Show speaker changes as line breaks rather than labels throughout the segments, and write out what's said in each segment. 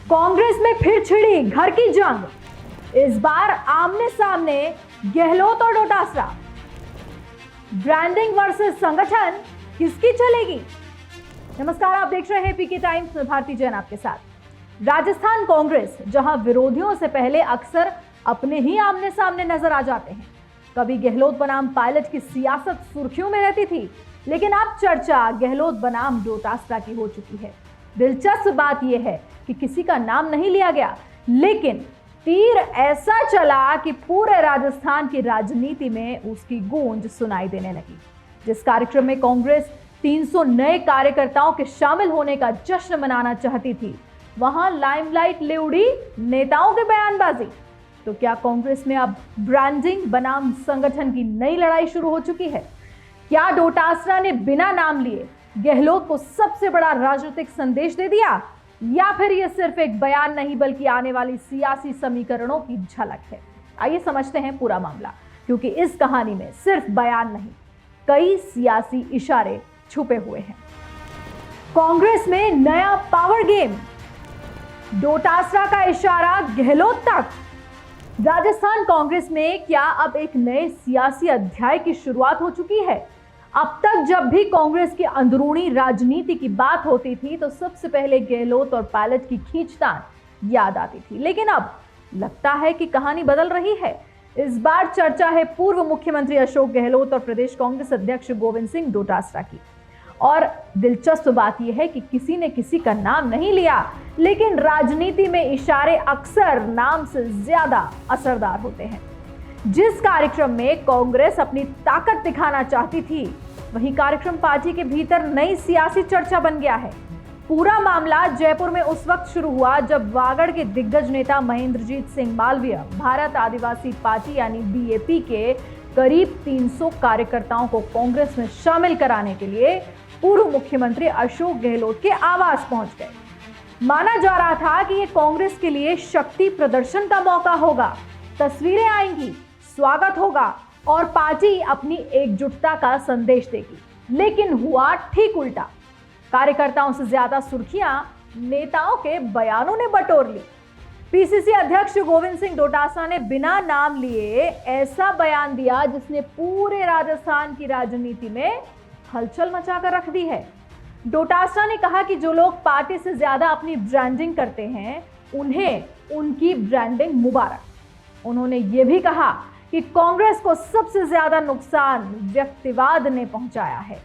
कांग्रेस में फिर छिड़ी घर की जंग। इस बार आमने सामने गहलोत और डोटासरा। ब्रांडिंग वर्सेस संगठन किसकी चलेगी? नमस्कार, आप देख रहे हैं पीके टाइम्स में भारती जैन आपके साथ। राजस्थान कांग्रेस जहां विरोधियों से पहले अक्सर अपने ही आमने सामने नजर आ जाते हैं। कभी गहलोत बनाम पायलट की सियासत सुर्खियों में रहती थी, लेकिन अब चर्चा गहलोत बनाम डोटासरा की हो चुकी है। दिलचस्प बात यह है कि किसी का नाम नहीं लिया गया, लेकिन तीर ऐसा चला कि पूरे राजस्थान की राजनीति में उसकी गूंज सुनाई देने लगी। जिस कार्यक्रम में कांग्रेस 300 नए कार्यकर्ताओं के शामिल होने का जश्न मनाना चाहती थी, वहां लाइमलाइट ले उड़ी नेताओं की बयानबाजी। तो क्या कांग्रेस में अब ब्रांडिंग बनाम संगठन की नई लड़ाई शुरू हो चुकी है? क्या डोटासरा ने बिना नाम लिए गहलोत को सबसे बड़ा राजनीतिक संदेश दे दिया, या फिर यह सिर्फ एक बयान नहीं बल्कि आने वाली सियासी समीकरणों की झलक है? आइए समझते हैं पूरा मामला, क्योंकि इस कहानी में सिर्फ बयान नहीं, कई सियासी इशारे छुपे हुए हैं। कांग्रेस में नया पावर गेम, डोटासरा का इशारा गहलोत तक। राजस्थान कांग्रेस में क्या अब एक नए सियासी अध्याय की शुरुआत हो चुकी है? अब तक जब भी कांग्रेस की अंदरूनी राजनीति की बात होती थी तो सबसे पहले गहलोत और पायलट की खींचतान याद आती थी, लेकिन अब लगता है कि कहानी बदल रही है। इस बार चर्चा है पूर्व मुख्यमंत्री अशोक गहलोत और प्रदेश कांग्रेस अध्यक्ष गोविंद सिंह डोटासरा की। और दिलचस्प बात यह है कि किसी ने किसी का नाम नहीं लिया, लेकिन राजनीति में इशारे अक्सर नाम से ज्यादा असरदार होते हैं। जिस कार्यक्रम में कांग्रेस अपनी ताकत दिखाना चाहती थी, वही कार्यक्रम पार्टी के भीतर नई सियासी चर्चा बन गया है। पूरा मामला जयपुर में उस वक्त शुरू हुआ जब वागड़ के दिग्गज नेता महेंद्रजीत सिंह मालवीय भारत आदिवासी पार्टी यानी बीएपी के करीब 300 कार्यकर्ताओं को कांग्रेस में शामिल कराने के लिए पूर्व मुख्यमंत्री अशोक गहलोत के आवास पहुंच गए। माना जा रहा था कि यह कांग्रेस के लिए शक्ति प्रदर्शन का मौका होगा, तस्वीरें आएंगी, स्वागत होगा और पार्टी अपनी एकजुटता का संदेश देगी। लेकिन हुआ ठीक उल्टा। कार्यकर्ताओं से ज्यादा सुर्खियां नेताओं के बयानों ने बटोर ली। पीसीसी अध्यक्ष गोविंद सिंह डोटासरा ने बिना नाम लिए ऐसा बयान दिया जिसने पूरे राजस्थान की राजनीति में हलचल मचाकर रख दी है। डोटासरा ने कहा कि जो लोग पार्टी से ज्यादा अपनी ब्रांडिंग करते हैं, उन्हें उनकी ब्रांडिंग मुबारक। उन्होंने ये भी कहा कि कांग्रेस को सबसे ज्यादा नुकसान व्यक्तिवाद ने पहुंचाया है।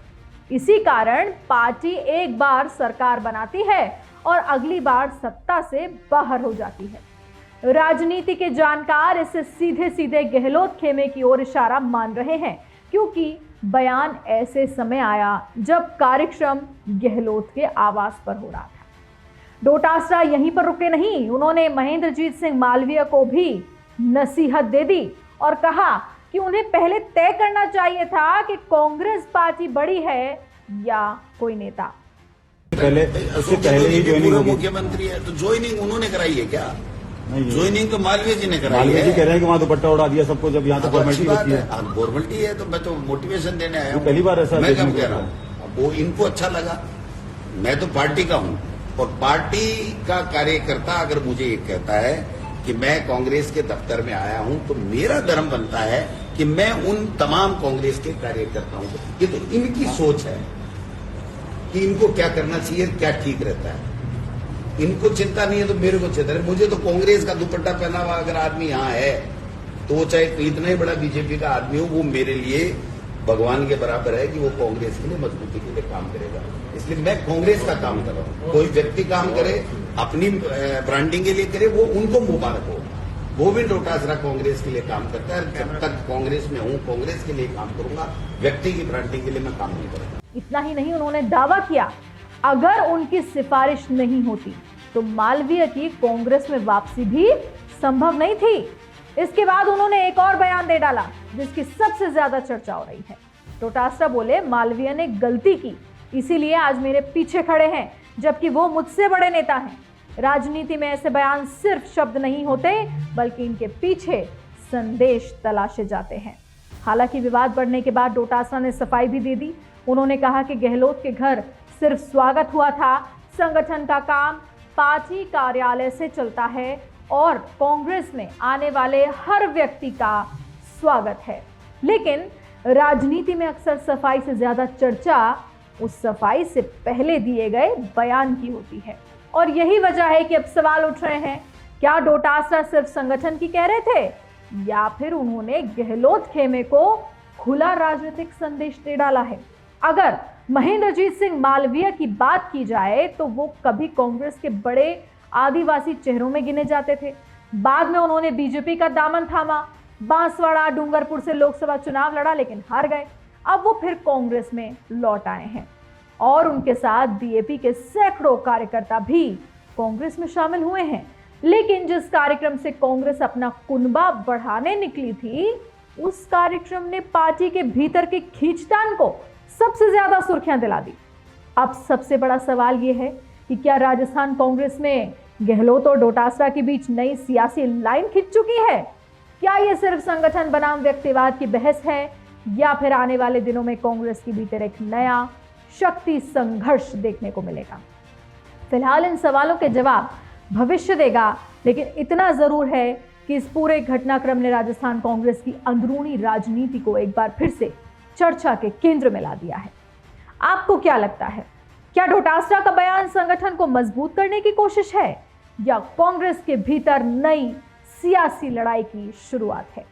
इसी कारण पार्टी एक बार सरकार बनाती है और अगली बार सत्ता से बाहर हो जाती है। राजनीति के जानकार इसे सीधे सीधे गहलोत खेमे की ओर इशारा मान रहे हैं, क्योंकि बयान ऐसे समय आया जब कार्यक्रम गहलोत के आवास पर हो रहा था। डोटासरा यहीं पर रुके नहीं, उन्होंने महेंद्रजीत सिंह मालवीय को भी नसीहत दे दी और कहा कि उन्हें पहले तय करना चाहिए था कि कांग्रेस पार्टी बड़ी है या कोई नेता।
उससे पहले ही
पूर्व मुख्यमंत्री है तो ज्वाइनिंग उन्होंने कराई है क्या? ज्वाइनिंग तो मालवीय जी ने कराई है।
मालवीय जी कह रहे हैं कि वहां दुपट्टा उड़ा दिया सबको, जब यहाँ तो फॉर्मेलिटी होती है।
फॉर्मेलिटी है तो मैं तो मोटिवेशन देने आया हूँ।
पहली बार ऐसा
मैं कब कह रहा हूँ, वो इनको अच्छा लगा। मैं तो पार्टी का हूँ और पार्टी का कार्यकर्ता अगर मुझे ये कहता है कि मैं कांग्रेस के दफ्तर में आया हूं तो मेरा धर्म बनता है कि मैं उन तमाम कांग्रेस के कार्यकर्ताओं को, ये तो इनकी सोच है कि इनको क्या करना चाहिए, क्या ठीक रहता है। इनको चिंता नहीं है तो मेरे को चिंता है। मुझे तो कांग्रेस का दुपट्टा पहना हुआ अगर आदमी यहाँ है तो वो चाहे इतना ही बड़ा बीजेपी का आदमी हो, वो मेरे लिए भगवान के बराबर है कि वो कांग्रेस के लिए मजबूती के लिए काम करेगा। इसलिए मैं कांग्रेस का काम कर रहा हूँ। कोई व्यक्ति काम करे अपनी ब्रांडिंग के लिए करे, वो उनको मुबारक हो। गोविंद डोटासरा कांग्रेस के लिए काम करता है। जब तक कांग्रेस में हूँ कांग्रेस के लिए काम करूंगा, व्यक्ति की ब्रांडिंग के लिए मैं काम नहीं करूंगा।
इतना ही नहीं, उन्होंने दावा किया अगर उनकी सिफारिश नहीं होती तो मालवीय की कांग्रेस में वापसी भी संभव नहीं थी। इसके बाद उन्होंने एक और बयान दे डाला जिसकी सबसे ज्यादा चर्चा हो रही है। डोटासरा बोले, मालवीय ने गलती की, इसीलिए आज मेरे पीछे खड़े हैं, जबकि वो मुझसे बड़े नेता हैं। राजनीति में ऐसे बयान सिर्फ शब्द नहीं होते, बल्कि इनके पीछे संदेश तलाशे जाते हैं। हालांकि विवाद बढ़ने के बाद डोटासरा ने सफाई भी दे दी। उन्होंने कहा कि गहलोत के घर सिर्फ स्वागत हुआ था, संगठन का काम पार्टी कार्यालय से चलता है और कांग्रेस में आने वाले हर व्यक्ति का स्वागत है। लेकिन राजनीति में अक्सर सफाई से ज्यादा चर्चा उस सफाई से पहले दिए गए बयान की होती है। और यही वजह है कि अब सवाल उठ रहे हैं, क्या डोटासरा सिर्फ संगठन की कह रहे थे या फिर उन्होंने गहलोत खेमे को खुला राजनीतिक संदेश दे डाला है। अगर महेंद्रजीत सिंह मालवीय की बात की जाए तो वो कभी कांग्रेस के बड़े आदिवासी चेहरों में गिने जाते थे। बाद में उन्होंने बीजेपी का दामन थामा, बांसवाड़ा डूंगरपुर से लोकसभा चुनाव लड़ा लेकिन हार गए। अब वो फिर कांग्रेस में लौट आए हैं और उनके साथ बीएपी के सैकड़ों कार्यकर्ता भी कांग्रेस में शामिल हुए हैं। लेकिन जिस कार्यक्रम से कांग्रेस अपना कुनबा बढ़ाने निकली थी, उस कार्यक्रम ने पार्टी के भीतर की खींचतान को सबसे ज्यादा सुर्खियां दिला दी। अब सबसे बड़ा सवाल यह है कि क्या राजस्थान कांग्रेस में गहलोत और डोटासरा के बीच नई सियासी लाइन खिंच चुकी है? क्या यह सिर्फ संगठन बनाम व्यक्तिवाद की बहस है या फिर आने वाले दिनों में कांग्रेस के भीतर एक नया शक्ति संघर्ष देखने को मिलेगा? फिलहाल इन सवालों के जवाब भविष्य देगा, लेकिन इतना जरूर है कि इस पूरे घटनाक्रम ने राजस्थान कांग्रेस की अंदरूनी राजनीति को एक बार फिर से चर्चा के केंद्र में ला दिया है। आपको क्या लगता है, क्या डोटासरा का बयान संगठन को मजबूत करने की कोशिश है या कांग्रेस के भीतर नई सियासी लड़ाई की शुरुआत है?